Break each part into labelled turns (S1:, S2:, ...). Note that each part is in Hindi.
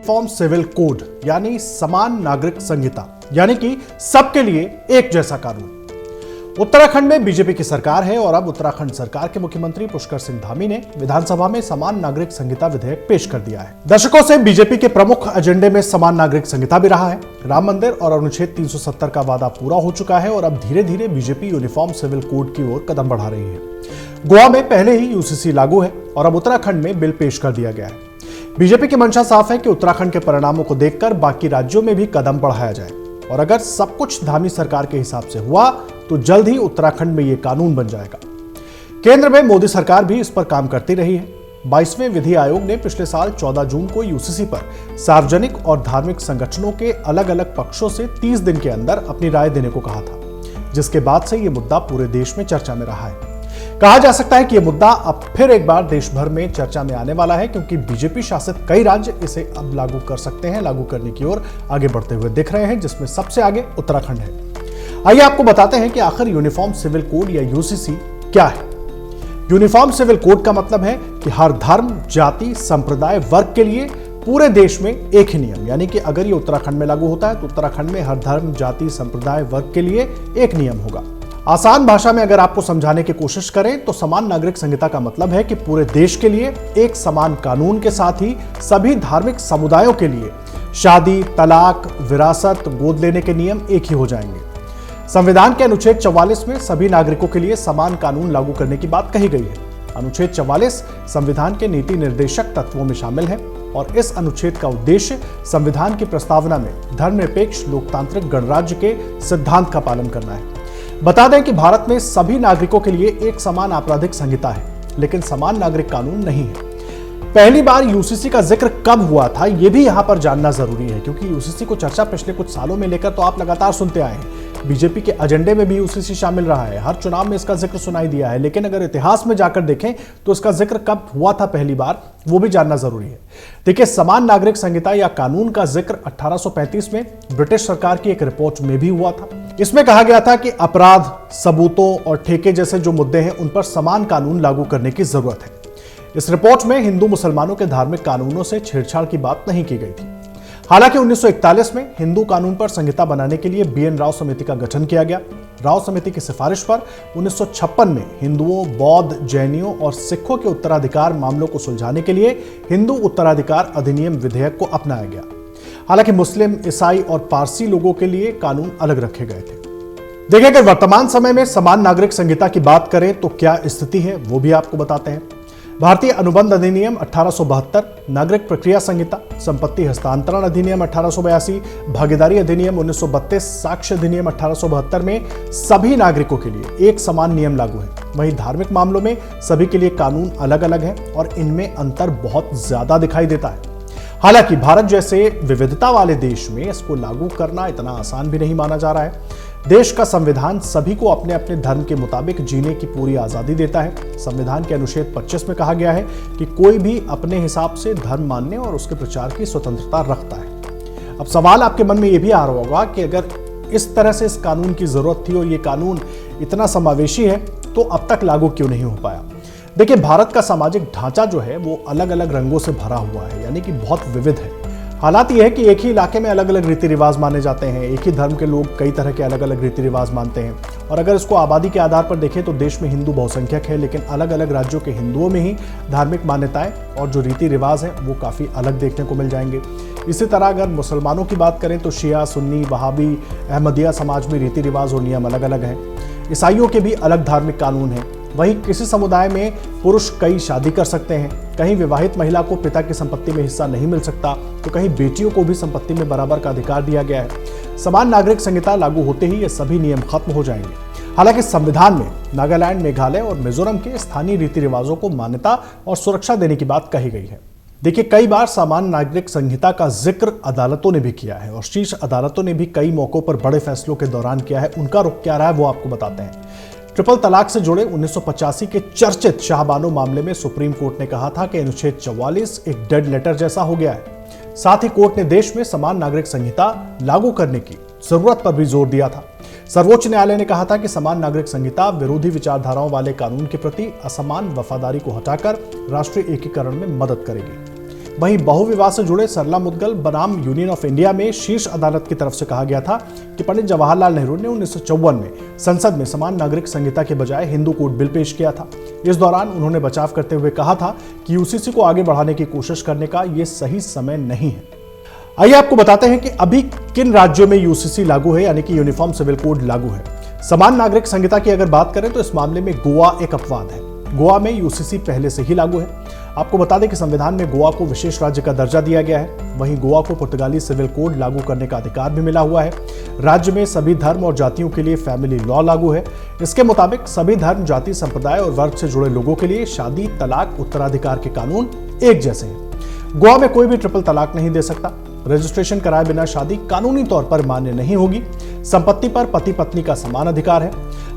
S1: यूनिफॉर्म सिविल कोड यानी समान नागरिक संहिता यानी कि सबके लिए एक जैसा कानून। उत्तराखंड में बीजेपी की सरकार है और अब उत्तराखंड सरकार के मुख्यमंत्री पुष्कर सिंह धामी ने विधानसभा में समान नागरिक संहिता विधेयक पेश कर दिया है। दशकों से बीजेपी के प्रमुख एजेंडे में समान नागरिक संहिता भी रहा है। राम मंदिर और अनुच्छेद 370 का वादा पूरा हो चुका है और अब धीरे धीरे बीजेपी यूनिफॉर्म सिविल कोड की ओर कदम बढ़ा रही है। गोवा में पहले ही यूसीसी लागू है और अब उत्तराखंड में बिल पेश कर दिया गया है। बीजेपी की मंशा साफ है कि उत्तराखंड के परिणामों को देखकर बाकी राज्यों में भी कदम बढ़ाया जाए और अगर सब कुछ धामी सरकार के हिसाब से हुआ तो जल्द ही उत्तराखंड में यह कानून बन जाएगा। केंद्र में मोदी सरकार भी इस पर काम करती रही है। 22वें विधि आयोग ने पिछले साल 14 जून को यूसीसी पर सार्वजनिक और धार्मिक संगठनों के अलग अलग पक्षों से 30 दिन के अंदर अपनी राय देने को कहा था, जिसके बाद से यह मुद्दा पूरे देश में चर्चा में रहा है। कहा जा सकता है कि यह मुद्दा अब फिर एक बार देश भर में चर्चा में आने वाला है, क्योंकि बीजेपी शासित कई राज्य इसे अब लागू कर सकते हैं, लागू करने की ओर आगे बढ़ते हुए दिख रहे हैं, जिसमें सबसे आगे उत्तराखंड है। आइए आपको बताते हैं कि आखिर यूनिफॉर्म सिविल कोड या यूसीसी क्या है। यूनिफॉर्म सिविल कोड का मतलब है कि हर धर्म, जाति, संप्रदाय, वर्ग के लिए पूरे देश में एक ही नियम, यानी कि अगर ये उत्तराखंड में लागू होता है तो उत्तराखंड में हर धर्म, जाति, संप्रदाय, वर्ग के लिए एक नियम होगा। आसान भाषा में अगर आपको समझाने की कोशिश करें तो समान नागरिक संहिता का मतलब है कि पूरे देश के लिए एक समान कानून के साथ ही सभी धार्मिक समुदायों के लिए शादी, तलाक, विरासत, गोद लेने के नियम एक ही हो जाएंगे। संविधान के अनुच्छेद 44 में सभी नागरिकों के लिए समान कानून लागू करने की बात कही गई है। अनुच्छेद 44 संविधान के नीति निर्देशक तत्वों में शामिल है और इस अनुच्छेद का उद्देश्य संविधान की प्रस्तावना में धर्मनिरपेक्ष लोकतांत्रिक गणराज्य के सिद्धांत का पालन करना है। बता दें कि भारत में सभी नागरिकों के लिए एक समान आपराधिक संहिता है, लेकिन समान नागरिक कानून नहीं है। पहली बार यूसीसी का जिक्र कब हुआ था, यह भी यहां पर जानना जरूरी है, क्योंकि यूसीसी को चर्चा पिछले कुछ सालों में लेकर तो आप लगातार सुनते आए हैं। बीजेपी के एजेंडे में भी यूसीसी शामिल रहा है, हर चुनाव में इसका जिक्र सुनाई दिया है, लेकिन अगर इतिहास में जाकर देखें तो इसका जिक्र कब हुआ था पहली बार, वो भी जानना जरूरी है। देखिए, समान नागरिक संहिता या कानून का जिक्र 1835 में ब्रिटिश सरकार की एक रिपोर्ट में भी हुआ था। इसमें कहा गया था कि अपराध, सबूतों और ठेके जैसे जो मुद्दे हैं उन पर समान कानून लागू करने की जरूरत है। इस रिपोर्ट में हिंदू मुसलमानों के धार्मिक कानूनों से छेड़छाड़ की बात नहीं की गई थी। हालांकि 1941 में हिंदू कानून पर संहिता बनाने के लिए बीएन राव समिति का गठन किया गया। राव समिति की सिफारिश पर 1956 में हिंदुओं, बौद्ध, जैनियों और सिखों के उत्तराधिकार मामलों को सुलझाने के लिए हिंदू उत्तराधिकार अधिनियम विधेयक को अपनाया गया। हालांकि मुस्लिम, ईसाई और पारसी लोगों के लिए कानून अलग रखे गए थे। देखिए, अगर वर्तमान समय में समान नागरिक संहिता की बात करें तो क्या स्थिति है वो भी आपको बताते हैं। भारतीय अनुबंध अधिनियम 1872, नागरिक प्रक्रिया संहिता, संपत्ति हस्तांतरण अधिनियम 1882, भागीदारी अधिनियम 1932, साक्ष्य अधिनियम 1872 में सभी नागरिकों के लिए एक समान नियम लागू है। वहीं धार्मिक मामलों में सभी के लिए कानून अलग अलग है और इनमें अंतर बहुत ज्यादा दिखाई देता है। हालांकि भारत जैसे विविधता वाले देश में इसको लागू करना इतना आसान भी नहीं माना जा रहा है। देश का संविधान सभी को अपने अपने धर्म के मुताबिक जीने की पूरी आजादी देता है। संविधान के अनुच्छेद 25 में कहा गया है कि कोई भी अपने हिसाब से धर्म मानने और उसके प्रचार की स्वतंत्रता रखता है। अब सवाल आपके मन में यह भी आ रहा होगा कि अगर इस तरह से इस कानून की जरूरत थी और ये कानून इतना समावेशी है तो अब तक लागू क्यों नहीं हो पाया। देखिए, भारत का सामाजिक ढांचा जो है वो अलग अलग रंगों से भरा हुआ है, यानी कि बहुत विविध है। हालात यह है कि एक ही इलाके में अलग अलग रीति रिवाज माने जाते हैं, एक ही धर्म के लोग कई तरह के अलग अलग रीति रिवाज मानते हैं। और अगर इसको आबादी के आधार पर देखें तो देश में हिंदू बहुसंख्यक है, लेकिन अलग अलग राज्यों के हिंदुओं में ही धार्मिक मान्यताएं और जो रीति रिवाज हैं वो काफ़ी अलग देखने को मिल जाएंगे। इसी तरह अगर मुसलमानों की बात करें तो शिया, सुन्नी, वहाबी, अहमदिया समाज में रीति रिवाज और नियम अलग अलग हैं। ईसाइयों के भी अलग धार्मिक कानून हैं। वहीं किसी समुदाय में पुरुष कई शादी कर सकते हैं, कहीं विवाहित महिला को पिता की संपत्ति में हिस्सा नहीं मिल सकता, तो कहीं बेटियों को भी संपत्ति में बराबर का अधिकार दिया गया है। समान नागरिक संहिता लागू होते ही ये सभी नियम खत्म हो जाएंगे। हालांकि संविधान में नागालैंड, मेघालय और मिजोरम के स्थानीय रीति रिवाजों को मान्यता और सुरक्षा देने की बात कही गई है। देखिए, कई बार समान नागरिक संहिता का जिक्र अदालतों ने भी किया है और शीर्ष अदालतों ने भी कई मौकों पर बड़े फैसलों के दौरान किया है। उनका रुख क्या रहा है वो आपको बताते हैं। ट्रिपल तलाक से जुड़े 1985 के चर्चित शाहबानो मामले में सुप्रीम कोर्ट ने कहा था कि अनुच्छेद 44 एक डेड लेटर जैसा हो गया है। साथ ही कोर्ट ने देश में समान नागरिक संहिता लागू करने की जरूरत पर भी जोर दिया था। सर्वोच्च न्यायालय ने कहा था कि समान नागरिक संहिता विरोधी विचारधाराओं वाले कानून के प्रति असमान वफादारी को हटाकर राष्ट्रीय एकीकरण में मदद करेगी। वहीं बहुविवाह से जुड़े सरला मुद्गल बनाम यूनियन ऑफ इंडिया में शीर्ष अदालत की तरफ से कहा गया था कि पंडित जवाहरलाल नेहरू ने 1954 में संसद में समान नागरिक संहिता के बजाय हिंदू कोड बिल पेश किया था। इस दौरान उन्होंने बचाव करते हुए कहा था कि यूसीसी को आगे बढ़ाने की कोशिश करने का यह सही समय नहीं है। आइए आपको बताते हैं कि अभी किन राज्यों में यूसीसी लागू है, यानी कि यूनिफॉर्म सिविल कोड लागू है। समान नागरिक संहिता की अगर बात करें तो इस मामले में गोवा एक अपवाद है। गोवा में यूसीसी पहले से ही लागू है। आपको बता दें कि संविधान में गोवा को विशेष राज्य का दर्जा दिया गया है। वहीं गोवा को पुर्तगाली सिविल कोड लागू करने का अधिकार भी मिला हुआ है। राज्य में सभी धर्म और जातियों के लिए फैमिली लॉ लागू है। इसके मुताबिक सभी धर्म, जाति, संप्रदाय और वर्ग से जुड़े लोगों के लिए शादी, तलाक, उत्तराधिकार के कानून एक जैसे हैं। गोवा में कोई भी ट्रिपल तलाक नहीं दे सकता। रजिस्ट्रेशन कराए बिना शादी कानूनी तौर पर मान्य नहीं होगी। संपत्ति पर पति पत्नी का समान अधिकार है।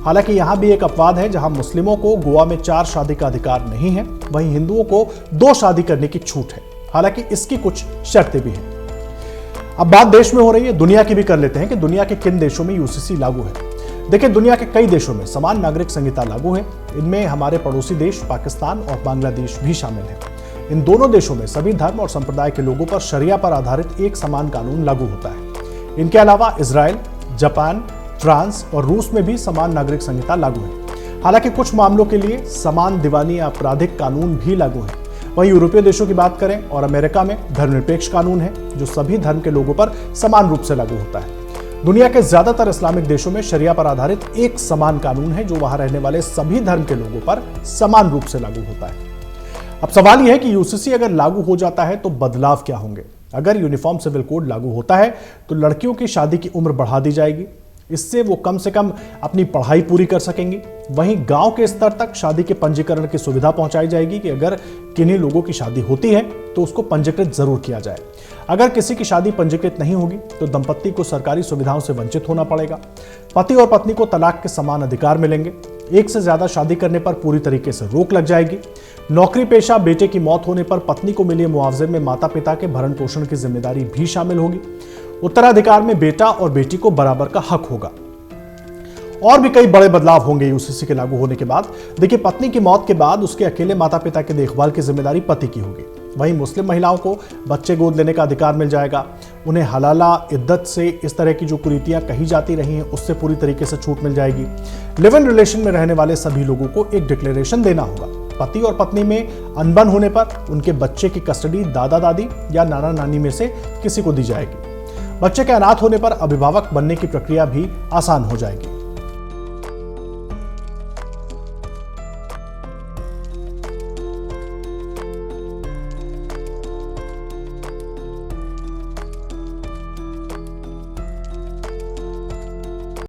S1: हालांकि यहां भी एक अपवाद है, जहां मुस्लिमों को गोवा में 4 शादी का अधिकार नहीं है, वहीं हिंदुओं को 2 शादी करने की छूट है। हालांकि इसकी कुछ शर्तें भी हैं। अब बात देश में हो रही है, दुनिया की भी कर लेते हैं कि दुनिया के किन देशों में यूसीसी लागू है। देखिए, दुनिया के कई देशों में समान नागरिक संहिता लागू है। इनमें हमारे पड़ोसी देश पाकिस्तान और बांग्लादेश भी शामिल है। इन दोनों देशों में सभी धर्म और संप्रदाय के लोगों पर शरिया पर आधारित एक समान कानून लागू होता है। इनके अलावा इजराइल, जापान, फ्रांस और रूस में भी समान नागरिक संहिता लागू है। हालांकि कुछ मामलों के लिए समान दीवानी आपराधिक कानून भी लागू है। वहीं यूरोपीय देशों की बात करें और अमेरिका में धर्मनिरपेक्ष कानून है, जो सभी धर्म के लोगों पर समान रूप से लागू होता है। दुनिया के ज्यादातर इस्लामिक देशों में शरिया पर आधारित एक समान कानून है, जो वहां रहने वाले सभी धर्म के लोगों पर समान रूप से लागू होता है। अब सवाल यह है कि यूसीसी अगर लागू हो जाता है तो बदलाव क्या होंगे। अगर यूनिफॉर्म सिविल कोड लागू होता है तो लड़कियों की शादी की उम्र बढ़ा दी जाएगी। इससे वो कम से कम अपनी पढ़ाई पूरी कर सकेंगी। वहीं गांव के स्तर तक शादी के पंजीकरण की सुविधा पहुंचाई जाएगी कि अगर किन्हीं लोगों की शादी होती है तो उसको पंजीकृत जरूर किया जाए। अगर किसी की शादी पंजीकृत नहीं होगी तो दंपत्ति को सरकारी सुविधाओं से वंचित होना पड़ेगा। पति और पत्नी को तलाक के समान अधिकार मिलेंगे। एक से ज्यादा शादी करने पर पूरी तरीके से रोक लग जाएगी। नौकरी पेशा बेटे की मौत होने पर पत्नी को मिले मुआवजे में माता पिता के भरण पोषण की जिम्मेदारी भी शामिल होगी। उत्तराधिकार में बेटा और बेटी को बराबर का हक होगा। और भी कई बड़े बदलाव होंगे यूसीसी के लागू होने के बाद। देखिए, पत्नी की मौत के बाद उसके अकेले माता पिता की देखभाल की जिम्मेदारी पति की होगी। वहीं मुस्लिम महिलाओं को बच्चे गोद लेने का अधिकार मिल जाएगा। उन्हें हलाला, इद्दत से इस तरह की जो कुरीतियां कही जाती रही हैं उससे पूरी तरीके से छूट मिल जाएगी। लिव इन रिलेशन में रहने वाले सभी लोगों को एक डिक्लेरेशन देना होगा। पति और पत्नी में अनबन होने पर उनके बच्चे की कस्टडी दादा दादी या नाना नानी में से किसी को दी जाएगी। बच्चे के अनाथ होने पर अभिभावक बनने की प्रक्रिया भी आसान हो जाएगी।